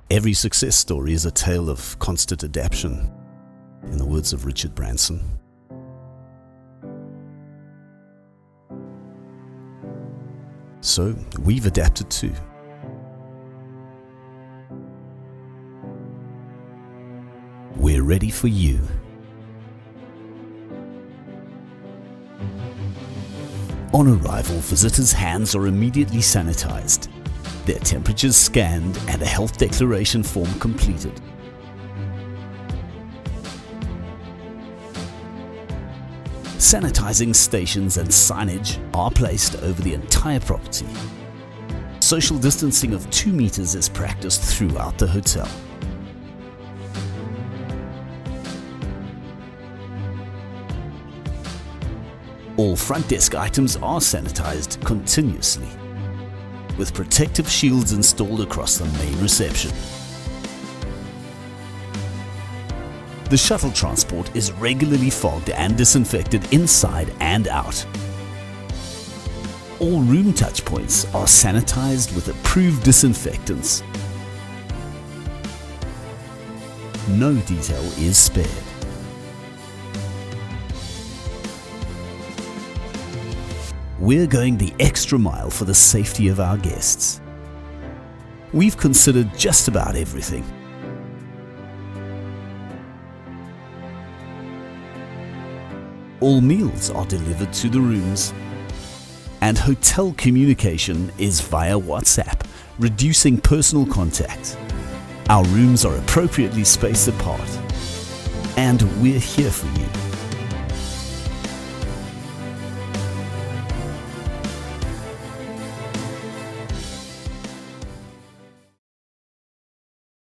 Every success story is a tale of constant adaptation, in the words of Richard Branson. So, we've adapted too. We're ready for you. On arrival, visitors' hands are immediately sanitized, their temperatures scanned, and a health declaration form completed. Sanitizing stations and signage are placed over the entire property. Social distancing of 2 meters is practiced throughout the hotel. All front desk items are sanitized continuously, with protective shields installed across the main reception. The shuttle transport is regularly fogged and disinfected inside and out. All room touchpoints are sanitized with approved disinfectants. No detail is spared. We're going the extra mile for the safety of our guests. We've considered just about everything. All meals are delivered to the rooms, and hotel communication is via WhatsApp, reducing personal contact. Our rooms are appropriately spaced apart, and we're here for you.